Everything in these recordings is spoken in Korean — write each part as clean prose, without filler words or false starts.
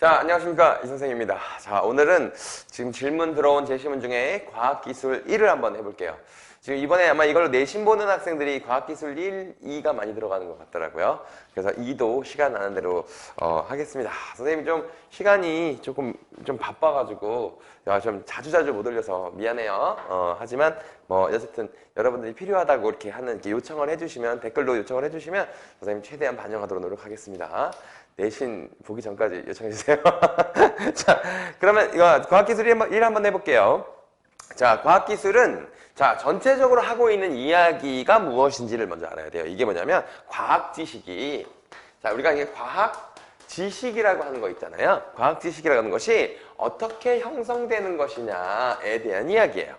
자, 안녕하십니까. 이 선생입니다. 자, 오늘은 지금 질문 들어온 제시문 중에 과학기술 1을 한번 해볼게요. 지금 이번에 아마 이걸로 내신 보는 학생들이 과학기술 1, 2가 많이 들어가는 것 같더라고요. 그래서 2도 시간 나는 대로 하겠습니다. 선생님이 좀 시간이 조금 좀 바빠가지고 좀 자주자주 못 올려서 미안해요. 하지만 뭐 어쨌든 여러분들이 필요하다고 이렇게 하는 이렇게 요청을 해주시면 댓글로 요청을 해주시면 선생님 최대한 반영하도록 노력하겠습니다. 내신 보기 전까지 요청해주세요. 자, 그러면 이거 과학기술 1 한번 해볼게요. 자, 과학기술은 자, 전체적으로 하고 있는 이야기가 무엇인지를 먼저 알아야 돼요. 이게 뭐냐면 과학 지식이 자, 우리가 이게 과학 지식이라고 하는 거 있잖아요. 과학 지식이라고 하는 것이 어떻게 형성되는 것이냐에 대한 이야기예요.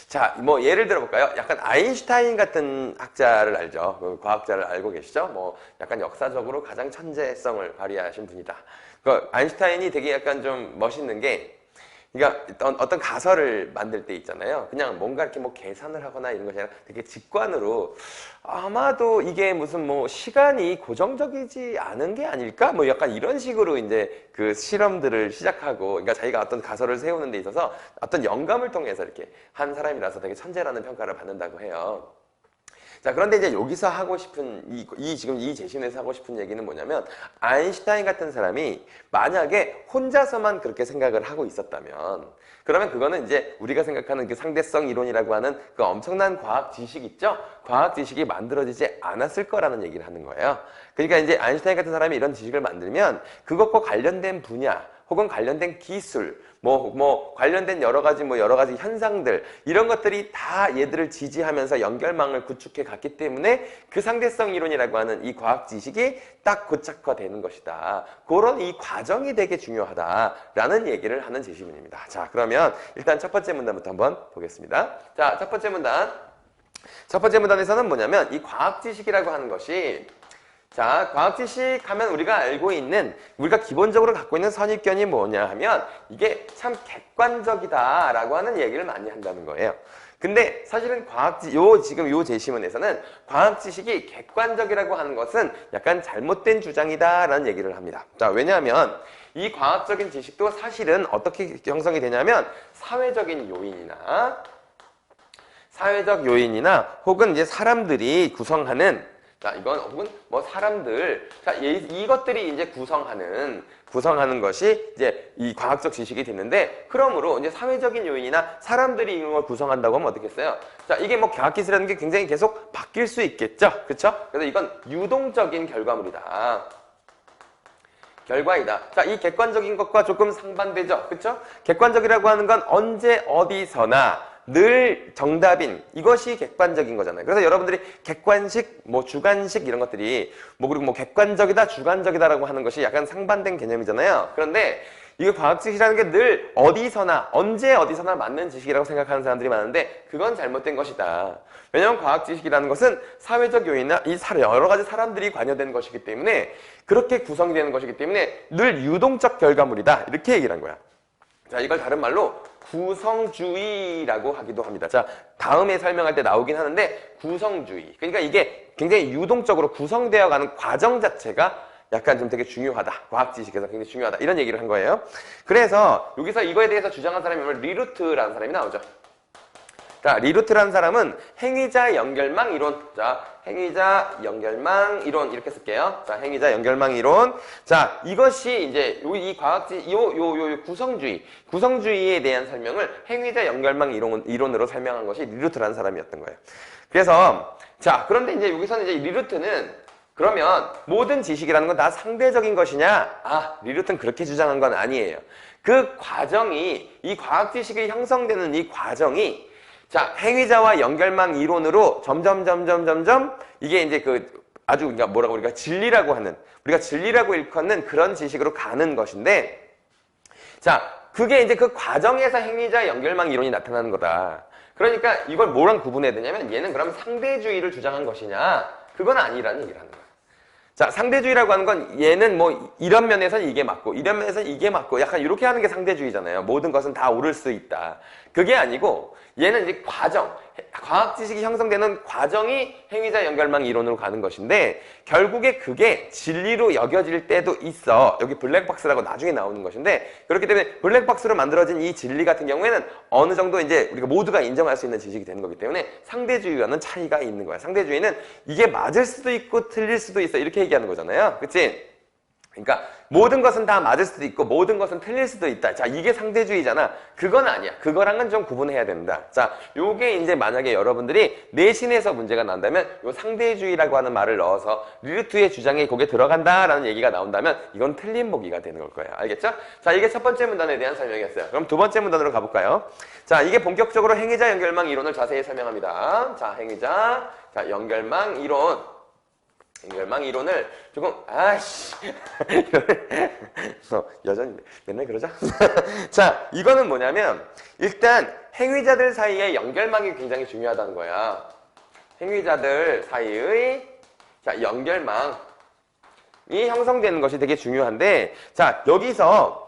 자, 뭐 예를 들어볼까요? 약간 아인슈타인 같은 학자를 알죠? 그 과학자를 알고 계시죠? 뭐 약간 역사적으로 가장 천재성을 발휘하신 분이다. 그 아인슈타인이 되게 약간 좀 멋있는 게, 그러니까 어떤 가설을 만들 때 있잖아요. 그냥 뭔가 이렇게 뭐 계산을 하거나 이런 것이 아니라 되게 직관으로 아마도 이게 무슨 뭐 시간이 고정적이지 않은 게 아닐까? 뭐 약간 이런 식으로 이제 그 실험들을 시작하고, 그러니까 자기가 어떤 가설을 세우는 데 있어서 어떤 영감을 통해서 이렇게 한 사람이라서 되게 천재라는 평가를 받는다고 해요. 자, 그런데 이제 여기서 하고 싶은 지금 이 제시문에서 하고 싶은 얘기는 뭐냐면, 아인슈타인 같은 사람이 만약에 혼자서만 그렇게 생각을 하고 있었다면, 그러면 그거는 이제 우리가 생각하는 그 상대성 이론이라고 하는 그 엄청난 과학 지식 있죠? 과학 지식이 만들어지지 않았을 거라는 얘기를 하는 거예요. 그러니까 이제 아인슈타인 같은 사람이 이런 지식을 만들면 그것과 관련된 분야 혹은 관련된 기술, 관련된 여러 가지 현상들, 이런 것들이 다 얘들을 지지하면서 연결망을 구축해 갔기 때문에 그 상대성 이론이라고 하는 이 과학 지식이 딱 고착화되는 것이다. 그런 이 과정이 되게 중요하다라는 얘기를 하는 제시문입니다. 자, 그러면 일단 첫 번째 문단부터 한번 보겠습니다. 자, 첫 번째 문단에서는 뭐냐면 이 과학 지식이라고 하는 것이, 자, 과학 지식 하면 우리가 알고 있는, 우리가 기본적으로 갖고 있는 선입견이 뭐냐 하면 이게 참 객관적이다라고 하는 얘기를 많이 한다는 거예요. 근데 사실은 지금 요 제시문에서는 과학 지식이 객관적이라고 하는 것은 약간 잘못된 주장이다라는 얘기를 합니다. 자, 왜냐하면 이 과학적인 지식도 사실은 어떻게 형성이 되냐면 사회적 요인이나 혹은 이제 사람들이 구성하는, 자, 이건 혹은 뭐 사람들, 자, 이것들이 이제 구성하는 것이 이제 이 과학적 지식이 됐는데, 그러므로 이제 사회적인 요인이나 사람들이 이걸 구성한다고 하면 어떻겠어요? 자, 이게 뭐 과학기술이라는 게 굉장히 계속 바뀔 수 있겠죠? 그쵸? 그래서 이건 유동적인 결과이다. 자, 이 객관적인 것과 조금 상반되죠? 그쵸? 객관적이라고 하는 건 언제 어디서나 늘 정답인, 이것이 객관적인 거잖아요. 그래서 여러분들이 객관식, 주관식 이런 것들이 그리고 객관적이다, 주관적이다라고 하는 것이 약간 상반된 개념이잖아요. 그런데 이거 과학지식이라는 게 늘 어디서나, 언제 어디서나 맞는 지식이라고 생각하는 사람들이 많은데 그건 잘못된 것이다. 왜냐하면 과학지식이라는 것은 사회적 요인이나 여러 가지 사람들이 관여된 것이기 때문에, 그렇게 구성이 되는 것이기 때문에 늘 유동적 결과물이다. 이렇게 얘기를 한 거야. 자, 이걸 다른 말로 구성주의라고 하기도 합니다. 자, 다음에 설명할 때 나오긴 하는데, 구성주의. 그러니까 이게 굉장히 유동적으로 구성되어 가는 과정 자체가 약간 좀 되게 중요하다. 과학 지식에서 굉장히 중요하다. 이런 얘기를 한 거예요. 그래서 여기서 이거에 대해서 주장한 사람이 리루트라는 사람이 나오죠. 자, 리루트라는 사람은 행위자 연결망 이론. 자, 행위자 연결망 이론 이렇게 쓸게요. 자, 행위자 연결망 이론. 자, 이것이 이제 이 과학지 구성주의에 대한 설명을 행위자 연결망 이론으로 설명한 것이 리루트라는 사람이었던 거예요. 그래서 자, 그런데 이제 여기서는 이제 리루트는 그러면 모든 지식이라는 건 다 상대적인 것이냐? 아, 리루트는 그렇게 주장한 건 아니에요. 그 과정이, 이 과학 지식이 형성되는 이 과정이, 자, 행위자와 연결망 이론으로 점점 이게 이제 그러니까 우리가 진리라고 일컫는 그런 지식으로 가는 것인데, 자, 그게 이제 그 과정에서 행위자 연결망 이론이 나타나는 거다. 그러니까 이걸 뭐랑 구분해야 되냐면, 얘는 그럼 상대주의를 주장한 것이냐? 그건 아니라는 얘기를 하는 거야. 자, 상대주의라고 하는 건 얘는 뭐 이런 면에서는 이게 맞고 이런 면에서는 이게 맞고 약간 이렇게 하는 게 상대주의잖아요. 모든 것은 다 옳을 수 있다. 그게 아니고 얘는 이제 과학 지식이 형성되는 과정이 행위자 연결망 이론으로 가는 것인데 결국에 그게 진리로 여겨질 때도 있어. 여기 블랙박스라고 나중에 나오는 것인데 그렇기 때문에 블랙박스로 만들어진 이 진리 같은 경우에는 어느 정도 이제 우리가 모두가 인정할 수 있는 지식이 되는 거기 때문에 상대주의와는 차이가 있는 거야. 상대주의는 이게 맞을 수도 있고 틀릴 수도 있어. 이렇게 얘기하는 거잖아요. 그치? 그러니까 모든 것은 다 맞을 수도 있고 모든 것은 틀릴 수도 있다. 자, 이게 상대주의잖아. 그건 아니야. 그거랑은 좀 구분해야 된다. 자, 요게 이제 만약에 여러분들이 내신에서 문제가 난다면 요 상대주의라고 하는 말을 넣어서 릴루트의 주장이 거기에 들어간다라는 얘기가 나온다면 이건 틀린 보기가 되는 걸 거예요. 알겠죠? 자, 이게 첫 번째 문단에 대한 설명이었어요. 그럼 두 번째 문단으로 가볼까요? 자, 이게 본격적으로 행위자 연결망 이론을 자세히 설명합니다. 자, 행위자, 자, 연결망 이론. 연결망 이론을 조금 여전히 맨날 그러죠? 자, 이거는 뭐냐면 일단 행위자들 사이의 연결망이 굉장히 중요하다는 거야. 행위자들 사이의 자, 연결망이 형성되는 것이 되게 중요한데 자, 여기서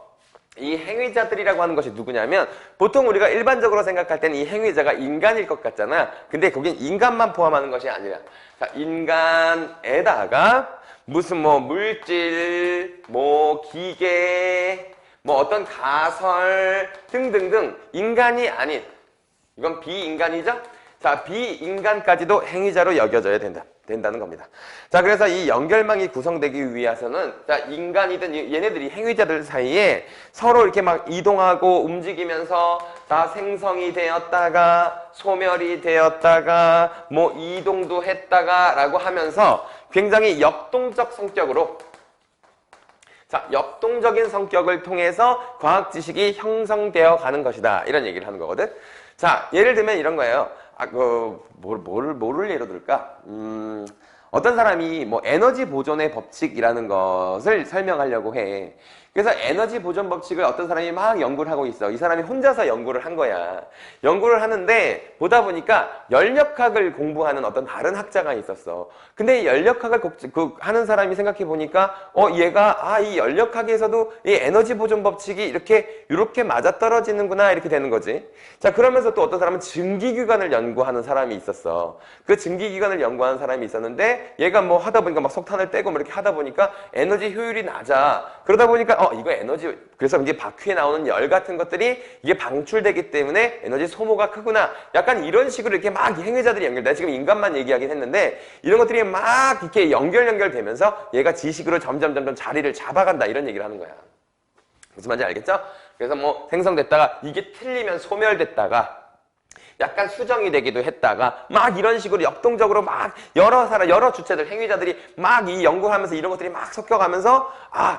이 행위자들이라고 하는 것이 누구냐면 보통 우리가 일반적으로 생각할 때는 이 행위자가 인간일 것 같잖아. 근데 거긴 인간만 포함하는 것이 아니라 자, 인간에다가 무슨 뭐 물질, 뭐 기계, 뭐 어떤 가설 등등등 인간이 아닌 이건 비인간이죠? 자, 비인간까지도 행위자로 여겨져야 된다는 겁니다. 자, 그래서 이 연결망이 구성되기 위해서는 자, 인간이든 얘네들이 행위자들 사이에 서로 이렇게 막 이동하고 움직이면서 다 생성이 되었다가 소멸이 되었다가 뭐 이동도 했다가 라고 하면서 굉장히 역동적 성격으로 자, 역동적인 성격을 통해서 과학 지식이 형성되어 가는 것이다. 이런 얘기를 하는 거거든. 자, 예를 들면 이런 거예요. 뭐를 예로 들까? 어떤 사람이 뭐 에너지 보존의 법칙이라는 것을 설명하려고 해. 그래서 에너지 보존 법칙을 어떤 사람이 막 연구를 하고 있어. 이 사람이 혼자서 연구를 한 거야. 연구를 하는데 보다 보니까 연력학을 공부하는 어떤 다른 학자가 있었어. 근데 이 연력학을 하는 사람이 생각해 보니까 얘가 이 연력학에서도 이 에너지 보존 법칙이 이렇게 맞아떨어지는구나 이렇게 되는 거지. 자, 그러면서 또 어떤 사람은 증기기관을 연구하는 사람이 있었어. 그 증기기관을 연구하는 사람이 있었는데 얘가 뭐 하다 보니까 막 석탄을 떼고 뭐 이렇게 하다 보니까 에너지 효율이 낮아. 그러다 보니까 이거 에너지, 그래서 이제 바퀴에 나오는 열 같은 것들이 이게 방출되기 때문에 에너지 소모가 크구나. 약간 이런 식으로 이렇게 막 행위자들이 연결돼. 지금 인간만 얘기하긴 했는데 이런 것들이 막 이렇게 연결되면서 얘가 지식으로 점점 자리를 잡아간다. 이런 얘기를 하는 거야. 무슨 말인지 알겠죠? 그래서 뭐 생성됐다가 이게 틀리면 소멸됐다가 약간 수정이 되기도 했다가 막 이런 식으로 역동적으로 막 여러 주체들, 행위자들이 막 이 연구하면서 이런 것들이 막 섞여가면서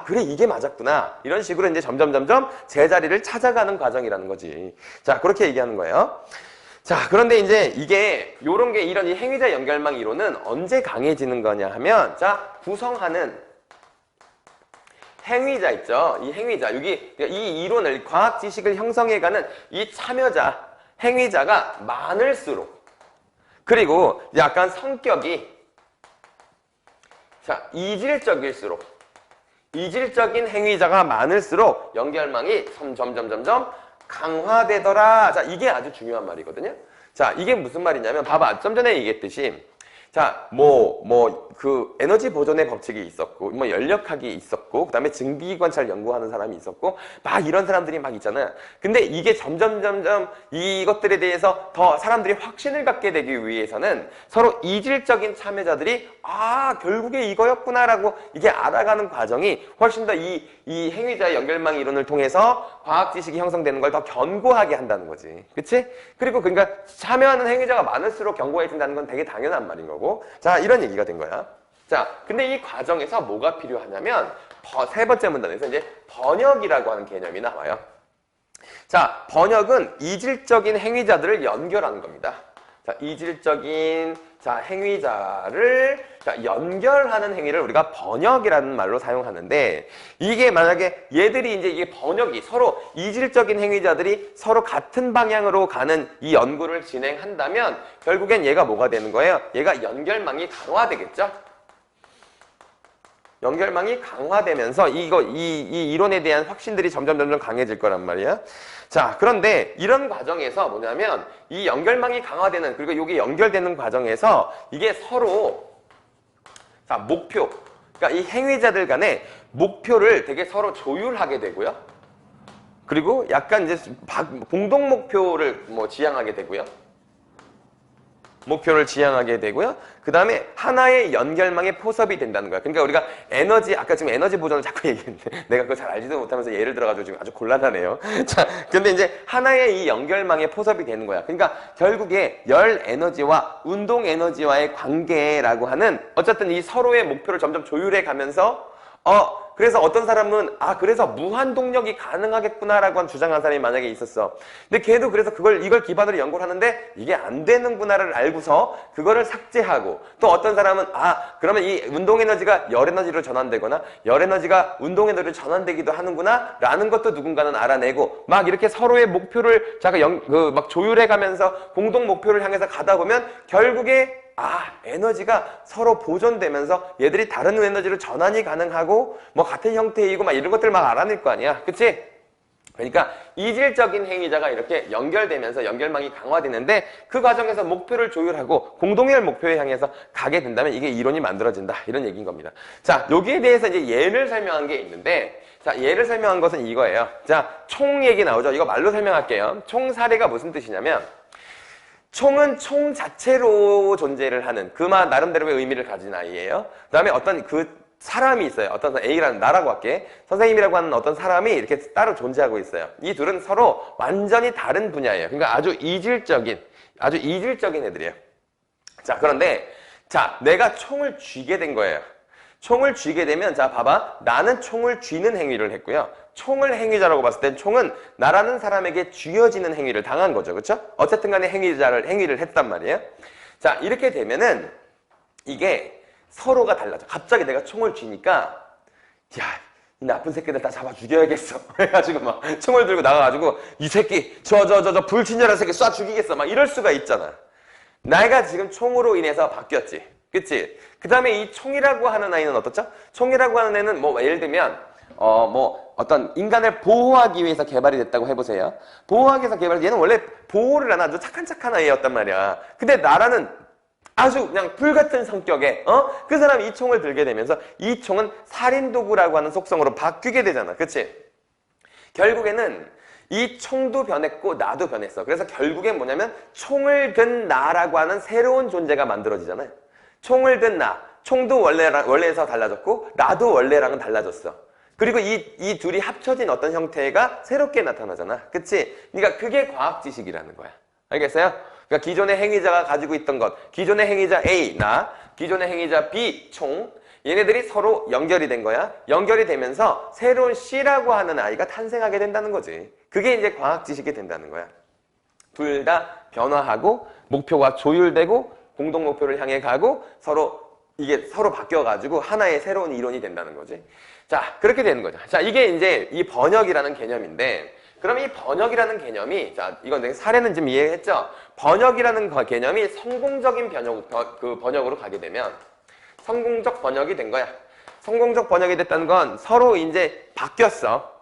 그래 이게 맞았구나. 이런 식으로 이제 점점 제자리를 찾아가는 과정이라는 거지. 자, 그렇게 얘기하는 거예요. 자, 그런데 이제 이게 요런 게 이런 이 행위자 연결망 이론은 언제 강해지는 거냐 하면 자, 구성하는 행위자 있죠. 이 행위자, 여기 이 이론을 과학 지식을 형성해가는 이 참여자 행위자가 많을수록 그리고 약간 성격이 자, 이질적인 행위자가 많을수록 연결망이 점점 강화되더라. 자, 이게 아주 중요한 말이거든요. 자, 이게 무슨 말이냐면 봐봐. 좀 전에 얘기했듯이 자, 그 에너지 보존의 법칙이 있었고, 뭐 연력학이 있었고, 그 다음에 증기관찰 연구하는 사람이 있었고, 막 이런 사람들이 막 있잖아요. 근데 이게 점점 이것들에 대해서 더 사람들이 확신을 갖게 되기 위해서는 서로 이질적인 참여자들이 결국에 이거였구나라고 이게 알아가는 과정이 훨씬 더 이 행위자의 연결망 이론을 통해서 과학 지식이 형성되는 걸 더 견고하게 한다는 거지. 그치? 그리고 그러니까 참여하는 행위자가 많을수록 견고해진다는 건 되게 당연한 말인 거고. 자, 이런 얘기가 된 거야. 자, 근데 이 과정에서 뭐가 필요하냐면 세 번째 문단에서 이제 번역이라고 하는 개념이 나와요. 자, 번역은 이질적인 행위자들을 연결하는 겁니다. 자, 이질적인 행위자를 연결하는 행위를 우리가 번역이라는 말로 사용하는데 이게 만약에 얘들이 이제 이게 번역이 서로 이질적인 행위자들이 서로 같은 방향으로 가는 이 연구를 진행한다면 결국엔 얘가 뭐가 되는 거예요? 얘가 연결망이 강화되겠죠? 연결망이 강화되면서 이 이론에 대한 확신들이 점점 강해질 거란 말이야. 자, 그런데 이런 과정에서 뭐냐면 이 연결망이 강화되는, 그리고 이게 연결되는 과정에서 이게 서로, 자, 목표, 그러니까 이 행위자들 간에 목표를 되게 서로 조율하게 되고요. 그리고 약간 이제 공동 목표를 뭐 지향하게 되고요. 목표를 지향하게 되고요. 그 다음에 하나의 연결망의 포섭이 된다는 거야. 그러니까 우리가 에너지, 아까 지금 에너지 보존을 자꾸 얘기했는데 내가 그거 잘 알지도 못하면서 예를 들어가지고 지금 아주 곤란하네요. 자, 근데 이제 하나의 이 연결망의 포섭이 되는 거야. 그러니까 결국에 열 에너지와 운동 에너지와의 관계라고 하는, 어쨌든 이 서로의 목표를 점점 조율해 가면서 그래서 어떤 사람은 그래서 무한 동력이 가능하겠구나라고 주장한 사람이 만약에 있었어. 근데 걔도 그래서 이걸 기반으로 연구를 하는데 이게 안 되는구나를 알고서 그거를 삭제하고, 또 어떤 사람은 그러면 이 운동 에너지가 열 에너지로 전환되거나 열 에너지가 운동 에너지로 전환되기도 하는구나 라는 것도 누군가는 알아내고, 막 이렇게 서로의 목표를 막 조율해 가면서 공동 목표를 향해서 가다 보면 결국에 에너지가 서로 보존되면서 얘들이 다른 에너지로 전환이 가능하고 뭐 같은 형태이고 막 이런 것들 막 알아낼 거 아니야. 그치? 그러니까 이질적인 행위자가 이렇게 연결되면서 연결망이 강화되는데, 그 과정에서 목표를 조율하고 공동의 목표에 향해서 가게 된다면 이게 이론이 만들어진다, 이런 얘기인 겁니다. 자, 여기에 대해서 이제 예를 설명한 게 있는데, 자, 예를 설명한 것은 이거예요. 자, 총 얘기 나오죠. 이거 말로 설명할게요. 총 사례가 무슨 뜻이냐면, 총은 총 자체로 존재를 하는 그만 나름대로의 의미를 가진 아이예요. 그 다음에 어떤 사람이 있어요. 어떤 A라는, 나라고 할게. 선생님이라고 하는 어떤 사람이 이렇게 따로 존재하고 있어요. 이 둘은 서로 완전히 다른 분야예요. 그러니까 아주 이질적인 애들이에요. 자, 그런데 내가 총을 쥐게 된 거예요. 총을 쥐게 되면, 자, 봐봐. 나는 총을 쥐는 행위를 했고요. 총을 행위자라고 봤을 땐 총은 나라는 사람에게 쥐어지는 행위를 당한 거죠. 그렇죠? 어쨌든 간에 행위를 했단 말이에요. 자, 이렇게 되면은 이게 서로가 달라져. 갑자기 내가 총을 쥐니까, 야, 이 나쁜 새끼들 다 잡아 죽여야겠어. 그래가지고 막 총을 들고 나가가지고 이 새끼 저 불친절한 새끼 쏴 죽이겠어. 막 이럴 수가 있잖아. 내가 지금 총으로 인해서 바뀌었지. 그치? 그 다음에 이 총이라고 하는 아이는 어떻죠? 총이라고 하는 애는 뭐 예를 들면 어떤 인간을 보호하기 위해서 개발이 됐다고 해보세요. 보호하기 위해서 얘는 원래 보호를 안 아주 착한 아이였단 말이야. 근데 나라는 아주 그냥 불같은 성격에 그 사람이 이 총을 들게 되면서 이 총은 살인도구라고 하는 속성으로 바뀌게 되잖아. 그치? 결국에는 이 총도 변했고 나도 변했어. 그래서 결국엔 뭐냐면 총을 든 나라고 하는 새로운 존재가 만들어지잖아요. 총을 든 나, 총도 원래에서 달라졌고 나도 원래랑은 달라졌어. 그리고 이 둘이 합쳐진 어떤 형태가 새롭게 나타나잖아. 그치? 그러니까 그게 과학 지식이라는 거야. 알겠어요? 그러니까 기존의 행위자가 가지고 있던 것, 기존의 행위자 A, 나, 기존의 행위자 B, 총, 얘네들이 서로 연결이 된 거야. 연결이 되면서 새로운 C라고 하는 아이가 탄생하게 된다는 거지. 그게 이제 과학 지식이 된다는 거야. 둘 다 변화하고 목표가 조율되고 공동 목표를 향해 가고 이게 서로 바뀌어가지고 하나의 새로운 이론이 된다는 거지. 자, 그렇게 되는 거죠. 자, 이게 이제 이 번역이라는 개념인데, 그럼 이 번역이라는 개념이, 자, 이건 내가 사례는 좀 이해했죠? 번역이라는 개념이 성공적인 번역으로 가게 되면 성공적 번역이 된 거야. 성공적 번역이 됐다는 건 서로 이제 바뀌었어.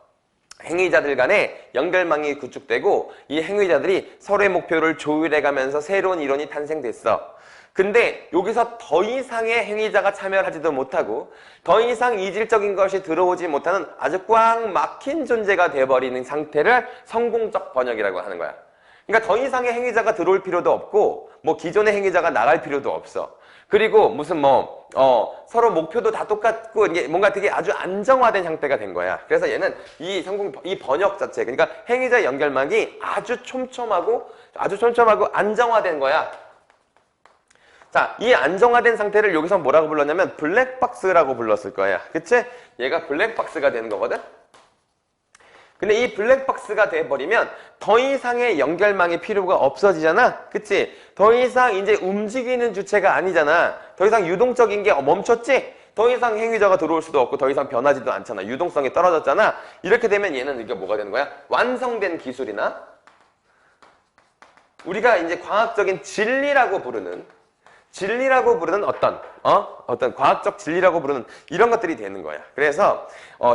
행위자들 간에 연결망이 구축되고 이 행위자들이 서로의 목표를 조율해가면서 새로운 이론이 탄생됐어. 근데 여기서 더 이상의 행위자가 참여를 하지도 못하고 더 이상 이질적인 것이 들어오지 못하는 아주 꽉 막힌 존재가 돼버리는 상태를 성공적 번역이라고 하는 거야. 그러니까 더 이상의 행위자가 들어올 필요도 없고 뭐 기존의 행위자가 나갈 필요도 없어. 그리고 무슨 서로 목표도 다 똑같고 이게 뭔가 되게 아주 안정화된 형태가 된 거야. 그래서 얘는 이 번역 자체, 그러니까 행위자 연결망이 아주 촘촘하고 안정화된 거야. 자, 이 안정화된 상태를 여기서 뭐라고 불렀냐면 블랙박스라고 불렀을 거야. 그치? 얘가 블랙박스가 되는 거거든? 근데 이 블랙박스가 돼버리면 더 이상의 연결망이 필요가 없어지잖아. 그치? 더 이상 이제 움직이는 주체가 아니잖아. 더 이상 유동적인 게 멈췄지? 더 이상 행위자가 들어올 수도 없고 더 이상 변하지도 않잖아. 유동성이 떨어졌잖아. 이렇게 되면 얘는 이게 뭐가 되는 거야? 완성된 기술이나 우리가 이제 과학적인 진리라고 부르는 진리라고 부르는 어떤 과학적 진리라고 부르는 이런 것들이 되는 거야. 그래서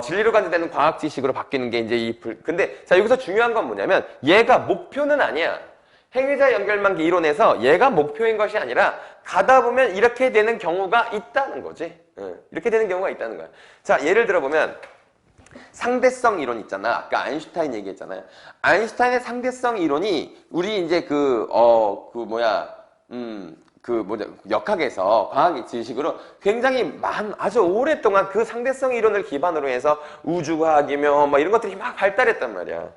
진리로 간주되는 과학 지식으로 바뀌는 게 이제 근데 자 여기서 중요한 건 뭐냐면 얘가 목표는 아니야. 행위자 연결망기 이론에서 얘가 목표인 것이 아니라 가다 보면 이렇게 되는 경우가 있다는 거지. 이렇게 되는 경우가 있다는 거야. 자 예를 들어보면 상대성 이론 있잖아. 아까 아인슈타인 얘기했잖아요. 아인슈타인의 상대성 이론이 우리 이제 역학에서 과학 지식으로 굉장히 아주 오랫동안 그 상대성 이론을 기반으로 해서 우주과학이며 뭐 이런 것들이 막 발달했단 말이야.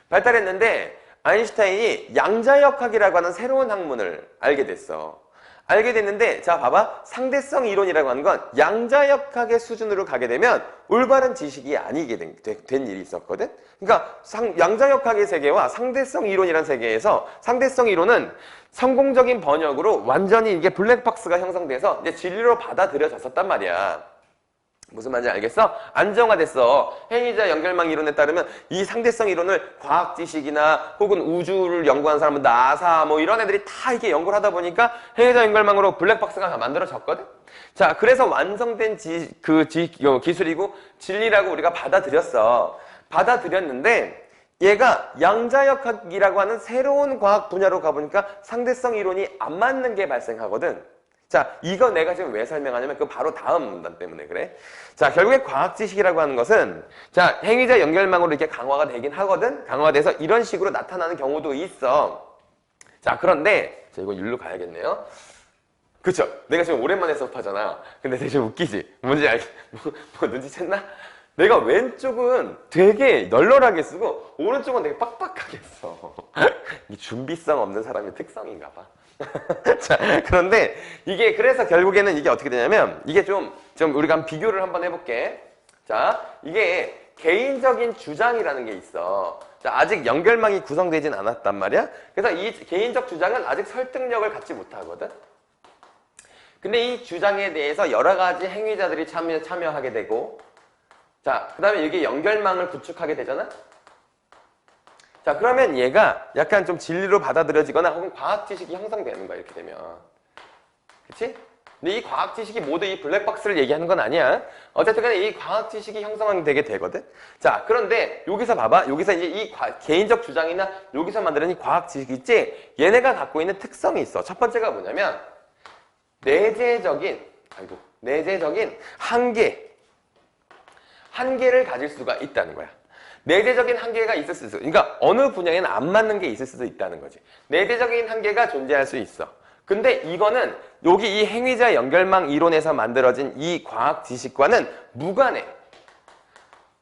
발달했는데 아인슈타인이 양자역학이라고 하는 새로운 학문을 알게 됐어. 알게 됐는데 자 봐봐. 상대성 이론이라고 하는 건 양자역학의 수준으로 가게 되면 올바른 지식이 아니게 된 일이 있었거든. 그러니까 양자역학의 세계와 상대성 이론이라는 세계에서 상대성 이론은 성공적인 번역으로 완전히 이게 블랙박스가 형성돼서 이제 진리로 받아들여졌었단 말이야. 무슨 말인지 알겠어? 안정화됐어. 행위자 연결망 이론에 따르면 이 상대성 이론을 과학 지식이나 혹은 우주를 연구하는 사람은 나사 뭐 이런 애들이 다 이게 연구를 하다 보니까 행위자 연결망으로 블랙박스가 만들어졌거든? 자, 그래서 완성된 기술이고 진리라고 우리가 받아들였어. 받아들였는데 얘가 양자역학이라고 하는 새로운 과학 분야로 가보니까 상대성 이론이 안 맞는 게 발생하거든. 자, 이거 내가 지금 왜 설명하냐면 그 바로 다음 문단 때문에 그래. 자, 결국에 과학 지식이라고 하는 것은 자, 행위자 연결망으로 이렇게 강화가 되긴 하거든. 강화돼서 이런 식으로 나타나는 경우도 있어. 자, 그런데 자, 이거 일로 가야겠네요. 그쵸? 내가 지금 오랜만에 수업하잖아. 근데 되게 좀 웃기지? 뭔지 뭐 눈치챘나? 내가 왼쪽은 되게 널널하게 쓰고 오른쪽은 되게 빡빡하게 써. 이 준비성 없는 사람의 특성인가 봐. 자, 그런데 이게 그래서 결국에는 이게 어떻게 되냐면 이게 좀 우리가 한번 비교를 한번 해볼게. 자, 이게 개인적인 주장이라는 게 있어. 자, 아직 연결망이 구성되진 않았단 말이야. 그래서 이 개인적 주장은 아직 설득력을 갖지 못하거든. 근데 이 주장에 대해서 여러 가지 행위자들이 참여하게 되고 자, 그 다음에 이게 연결망을 구축하게 되잖아? 자, 그러면 얘가 약간 좀 진리로 받아들여지거나 혹은 과학 지식이 형성되는 거야, 이렇게 되면. 그치? 근데 이 과학 지식이 모두 이 블랙박스를 얘기하는 건 아니야. 어쨌든 간에 이 과학 지식이 형성되게 되거든? 자, 그런데 여기서 봐봐. 여기서 이제 이 개인적 주장이나 여기서 만드는 이 과학 지식 있지? 얘네가 갖고 있는 특성이 있어. 첫 번째가 뭐냐면, 내재적인 한계를 가질 수가 있다는 거야. 내재적인 한계가 있을 수도 있어. 그러니까 어느 분야에는 안 맞는 게 있을 수도 있다는 거지. 내재적인 한계가 존재할 수 있어. 근데 이거는 여기 이 행위자 연결망 이론에서 만들어진 이 과학 지식과는 무관해.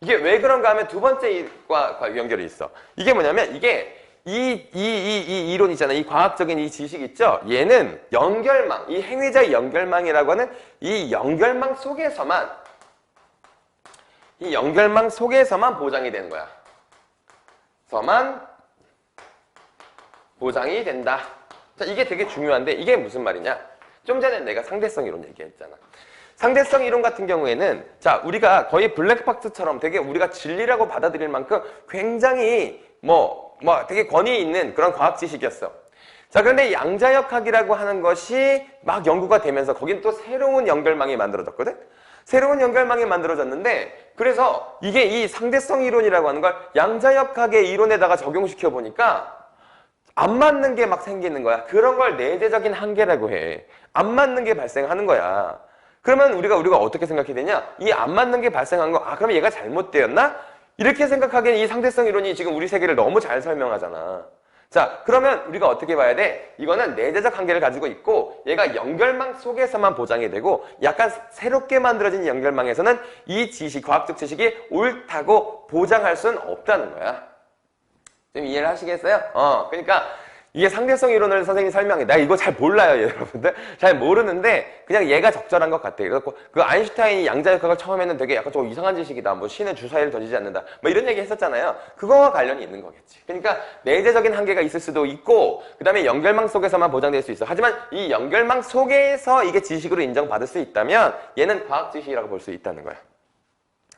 이게 왜 그런가 하면 두 번째과 연결이 있어. 이게 뭐냐면 이게 이 이론 있잖아. 이 과학적인 이 지식 있죠? 얘는 연결망, 이 행위자 연결망이라고 하는 이 연결망 속에서만 보장이 되는 거야. 서만 보장이 된다. 자, 이게 되게 중요한데 이게 무슨 말이냐? 좀 전에 내가 상대성 이론 얘기했잖아. 상대성 이론 같은 경우에는 자, 우리가 거의 블랙박스처럼 되게 우리가 진리라고 받아들일 만큼 굉장히 되게 권위 있는 그런 과학 지식이었어. 자, 그런데 양자역학이라고 하는 것이 막 연구가 되면서 거긴 또 새로운 연결망이 만들어졌거든? 새로운 연결망이 만들어졌는데 그래서 이게 이 상대성 이론이라고 하는 걸 양자역학의 이론에다가 적용시켜 보니까 안 맞는 게 막 생기는 거야. 그런 걸 내재적인 한계라고 해. 안 맞는 게 발생하는 거야. 그러면 우리가 어떻게 생각해야 되냐? 이 안 맞는 게 발생한 거, 그럼 얘가 잘못되었나? 이렇게 생각하기엔 이 상대성 이론이 지금 우리 세계를 너무 잘 설명하잖아. 자, 그러면 우리가 어떻게 봐야 돼? 이거는 내재적 한계를 가지고 있고 얘가 연결망 속에서만 보장이 되고 약간 새롭게 만들어진 연결망에서는 이 지식, 과학적 지식이 옳다고 보장할 수는 없다는 거야. 좀 이해를 하시겠어요? 그러니까 이게 상대성 이론을 선생님이 설명해. 나 이거 잘 몰라요, 여러분들. 잘 모르는데 그냥 얘가 적절한 것 같아. 그래갖고 그 아인슈타인이 양자역학을 처음에는 되게 약간 좀 이상한 지식이다. 뭐 신은 주사위를 던지지 않는다. 뭐 이런 얘기 했었잖아요. 그거와 관련이 있는 거겠지. 그러니까 내재적인 한계가 있을 수도 있고 그 다음에 연결망 속에서만 보장될 수 있어. 하지만 이 연결망 속에서 이게 지식으로 인정받을 수 있다면 얘는 과학 지식이라고 볼 수 있다는 거야.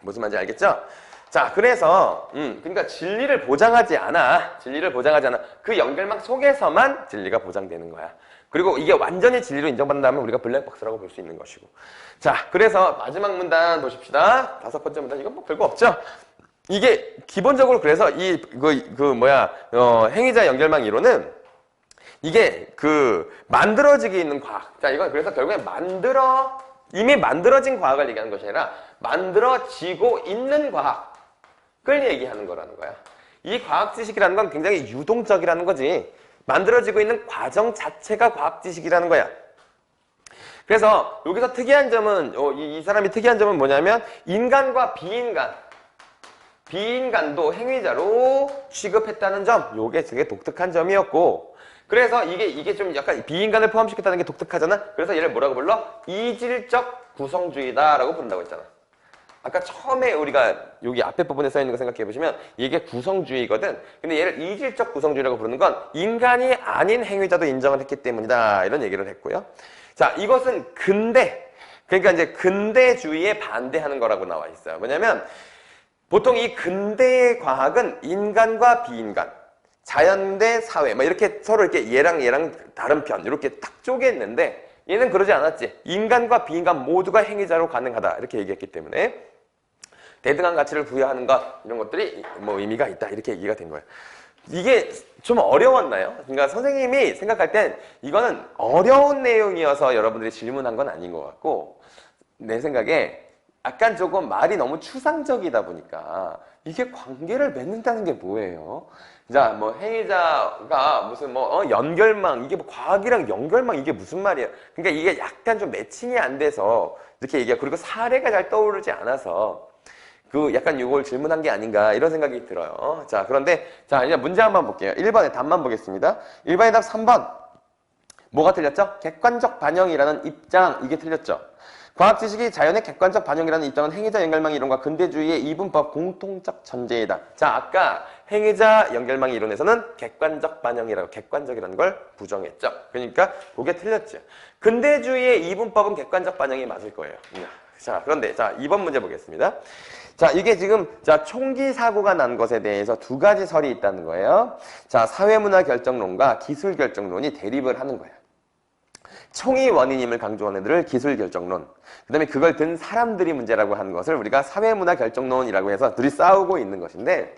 무슨 말인지 알겠죠? 자, 그래서 그러니까 진리를 보장하지 않아. 진리를 보장하지 않아. 그 연결망 속에서만 진리가 보장되는 거야. 그리고 이게 완전히 진리로 인정받는다면 우리가 블랙박스라고 볼 수 있는 것이고. 자, 그래서 마지막 문단 보십시다. 5번째 문단. 이건 뭐 별거 없죠? 이게 기본적으로 그래서 행위자 연결망 이론은 이게 만들어지게 있는 과학. 자, 이건 그래서 결국엔 이미 만들어진 과학을 얘기하는 것이 아니라 만들어지고 있는 과학을 얘기하는 거라는 거야. 이 과학 지식이라는 건 굉장히 유동적이라는 거지. 만들어지고 있는 과정 자체가 과학 지식이라는 거야. 그래서 여기서 특이한 점은 이 사람이 특이한 점은 뭐냐면 인간과 비인간도 행위자로 취급했다는 점. 요게 되게 독특한 점이었고, 그래서 이게 좀 약간 비인간을 포함시켰다는 게 독특하잖아. 그래서 얘를 뭐라고 불러? 이질적 구성주의다라고 부른다고 했잖아. 아까 처음에 우리가 여기 앞에 부분에 써 있는 거 생각해 보시면 이게 구성주의거든. 근데 얘를 이질적 구성주의라고 부르는 건 인간이 아닌 행위자도 인정을 했기 때문이다, 이런 얘기를 했고요. 자, 이것은 그러니까 이제 근대주의에 반대하는 거라고 나와 있어요. 뭐냐면 보통 이 근대의 과학은 인간과 비인간, 자연 대 사회, 이렇게 서로 이렇게 얘랑 다른 편, 이렇게 딱 쪼갰는데 얘는 그러지 않았지. 인간과 비인간 모두가 행위자로 가능하다, 이렇게 얘기했기 때문에 대등한 가치를 부여하는 것, 이런 것들이 의미가 있다, 이렇게 얘기가 된 거예요. 이게 좀 어려웠나요? 그러니까 선생님이 생각할 땐 이거는 어려운 내용이어서 여러분들이 질문한 건 아닌 것 같고, 내 생각에 약간 조금 말이 너무 추상적이다 보니까 이게 관계를 맺는다는 게 뭐예요? 자, 행위자가 무슨 연결망, 이게 과학이랑 연결망, 이게 무슨 말이야? 그러니까 이게 약간 좀 매칭이 안 돼서 이렇게 얘기하고, 그리고 사례가 잘 떠오르지 않아서 약간 이걸 질문한 게 아닌가, 이런 생각이 들어요. 자, 그런데 자, 이제 문제 한번 볼게요. 1번의 답만 보겠습니다. 1번의 답 3번. 뭐가 틀렸죠? 객관적 반영이라는 입장, 이게 틀렸죠. 과학 지식이 자연의 객관적 반영이라는 입장은 행위자 연결망 이론과 근대주의의 이분법 공통적 전제이다. 자, 아까 행위자 연결망 이론에서는 객관적 반영이라고, 객관적이라는 걸 부정했죠. 그러니까 그게 틀렸죠. 근대주의의 이분법은 객관적 반영이 맞을 거예요. 자, 그런데 자, 2번 문제 보겠습니다. 자, 이게 지금 총기 사고가 난 것에 대해서 두 가지 설이 있다는 거예요. 자, 사회문화 결정론과 기술 결정론이 대립을 하는 거예요. 총이 원인임을 강조하는 애들을 기술 결정론, 그 다음에 그걸 든 사람들이 문제라고 하는 것을 우리가 사회문화 결정론이라고 해서 둘이 싸우고 있는 것인데,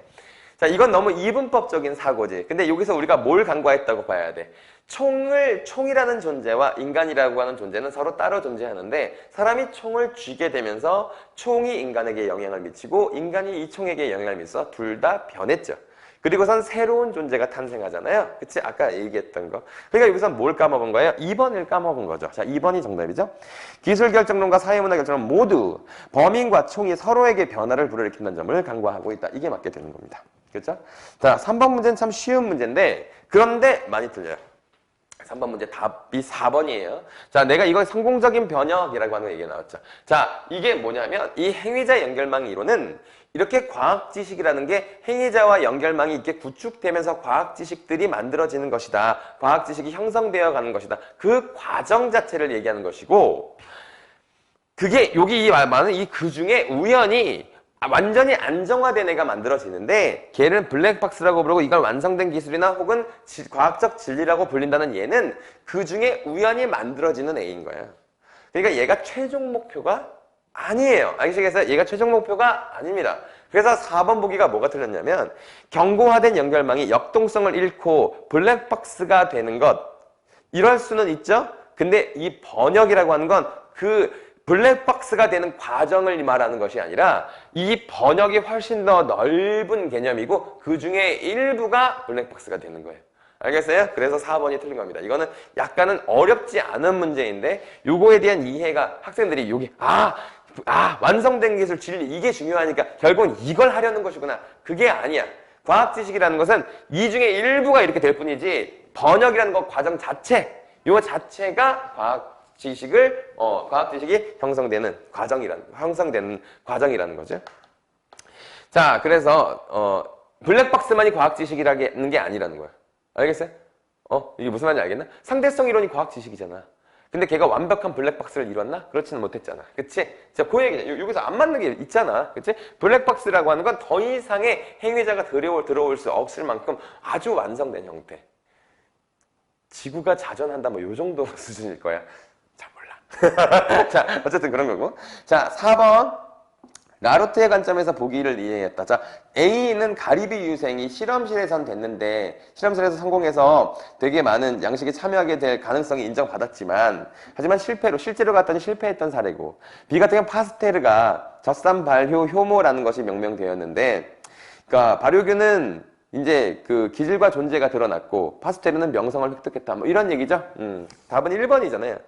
자, 이건 너무 이분법적인 사고지. 근데 여기서 우리가 뭘 간과했다고 봐야 돼? 총이라는 존재와 인간이라고 하는 존재는 서로 따로 존재하는데, 사람이 총을 쥐게 되면서 총이 인간에게 영향을 미치고 인간이 이 총에게 영향을 미쳐서 둘 다 변했죠. 그리고선 새로운 존재가 탄생하잖아요. 그치? 아까 얘기했던 거. 그러니까 여기서 뭘 까먹은 거예요? 2번을 까먹은 거죠. 자, 2번이 정답이죠. 기술결정론과 사회문화 결정론 모두 범인과 총이 서로에게 변화를 불러일으킨다는 점을 간과하고 있다. 이게 맞게 되는 겁니다. 그렇죠? 자, 3번 문제는 참 쉬운 문제인데, 그런데 많이 틀려요. 3번 문제 답이 4번이에요. 자, 내가 이건 성공적인 변혁이라고 하는 얘기가 나왔죠. 자, 이게 뭐냐면 이 행위자 연결망 이론은 이렇게 과학 지식이라는 게 행위자와 연결망이 이렇게 구축되면서 과학 지식들이 만들어지는 것이다. 과학 지식이 형성되어 가는 것이다. 그 과정 자체를 얘기하는 것이고, 그게 여기 말하는 그 중에 우연히 완전히 안정화된 애가 만들어지는데, 걔는 블랙박스라고 부르고 이걸 완성된 기술이나 혹은 과학적 진리라고 불린다는 얘는 그 중에 우연히 만들어지는 애인 거예요. 그러니까 얘가 최종 목표가 아니에요. 아시겠어요? 얘가 최종 목표가 아닙니다. 그래서 4번 보기가 뭐가 틀렸냐면, 경고화된 연결망이 역동성을 잃고 블랙박스가 되는 것, 이럴 수는 있죠? 근데 이 번역이라고 하는 건 블랙박스가 되는 과정을 말하는 것이 아니라 이 번역이 훨씬 더 넓은 개념이고 그 중에 일부가 블랙박스가 되는 거예요. 알겠어요? 그래서 4번이 틀린 겁니다. 이거는 약간은 어렵지 않은 문제인데 요거에 대한 이해가 학생들이 완성된 기술 진리, 이게 중요하니까 결국은 이걸 하려는 것이구나. 그게 아니야. 과학 지식이라는 것은 이 중에 일부가 이렇게 될 뿐이지, 번역이라는 것 과정 자체, 요 자체가 과학 지식이 형성되는 과정이라는 거죠. 자, 그래서 블랙박스만이 과학 지식이라는 게 아니라는 거예요. 알겠어요? 이게 무슨 말인지 알겠나? 상대성 이론이 과학 지식이잖아. 근데 걔가 완벽한 블랙박스를 이뤘나? 그렇지는 못했잖아. 그치? 자, 그 얘기냐. 여기서 안 맞는 게 있잖아. 그치? 블랙박스라고 하는 건 더 이상의 행위자가 들어올 수 없을 만큼 아주 완성된 형태. 지구가 자전한다 뭐 요 정도 수준일 거야. 잘 몰라. 자, 어쨌든 그런 거고. 자, 4번. 라로트의 관점에서 보기를 이해했다. 자, A는 가리비 유생이 실험실에선 됐는데 실험실에서 성공해서 되게 많은 양식에 참여하게 될 가능성이 인정받았지만 하지만 실제로 갔더니 실패했던 사례고 B 같은 경우는 파스테르가 젖산 발효 효모라는 것이 명명되었는데 그러니까 발효균은 이제 그 기질과 존재가 드러났고 파스테르는 명성을 획득했다. 뭐 이런 얘기죠. 답은 1번이잖아요.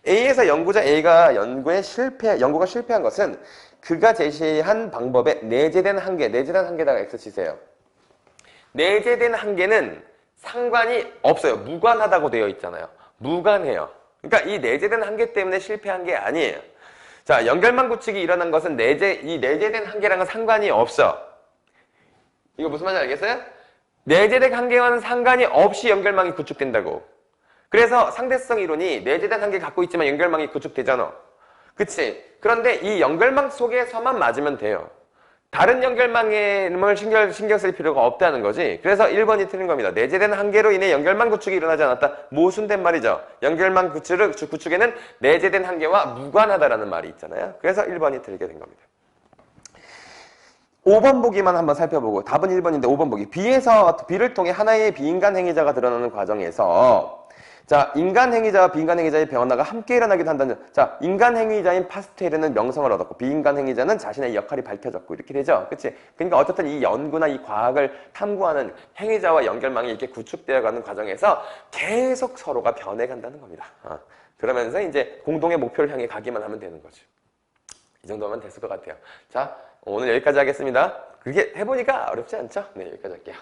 A에서 연구자 A가 연구가 실패한 것은 그가 제시한 방법에 내재된 한계다가 X 치세요. 내재된 한계는 상관이 없어요. 무관하다고 되어 있잖아요. 무관해요. 그러니까 이 내재된 한계 때문에 실패한 게 아니에요. 자, 연결망 구축이 일어난 것은 이 내재된 한계랑은 상관이 없어. 이거 무슨 말인지 알겠어요? 내재된 한계와는 상관이 없이 연결망이 구축된다고. 그래서 상대성 이론이 내재된 한계 갖고 있지만 연결망이 구축되잖아. 그치? 그런데 이 연결망 속에서만 맞으면 돼요. 다른 연결망을 신경 쓸 필요가 없다는 거지. 그래서 1번이 틀린 겁니다. 내재된 한계로 인해 연결망 구축이 일어나지 않았다. 모순된 말이죠. 연결망 구축에는 내재된 한계와 무관하다라는 말이 있잖아요. 그래서 1번이 틀리게 된 겁니다. 5번 보기만 한번 살펴보고 답은 1번인데 5번 보기. B를 통해 하나의 비인간 행위자가 드러나는 과정에서 자, 인간 행위자와 비인간 행위자의 변화가 함께 일어나기도 한다는 점. 자, 인간 행위자인 파스테르는 명성을 얻었고 비인간 행위자는 자신의 역할이 밝혀졌고 이렇게 되죠. 그치? 그러니까 어쨌든 이 연구나 이 과학을 탐구하는 행위자와 연결망이 이렇게 구축되어가는 과정에서 계속 서로가 변해간다는 겁니다. 그러면서 이제 공동의 목표를 향해 가기만 하면 되는 거죠. 이 정도면 됐을 것 같아요. 자, 오늘 여기까지 하겠습니다. 그게 해보니까 어렵지 않죠? 네, 여기까지 할게요.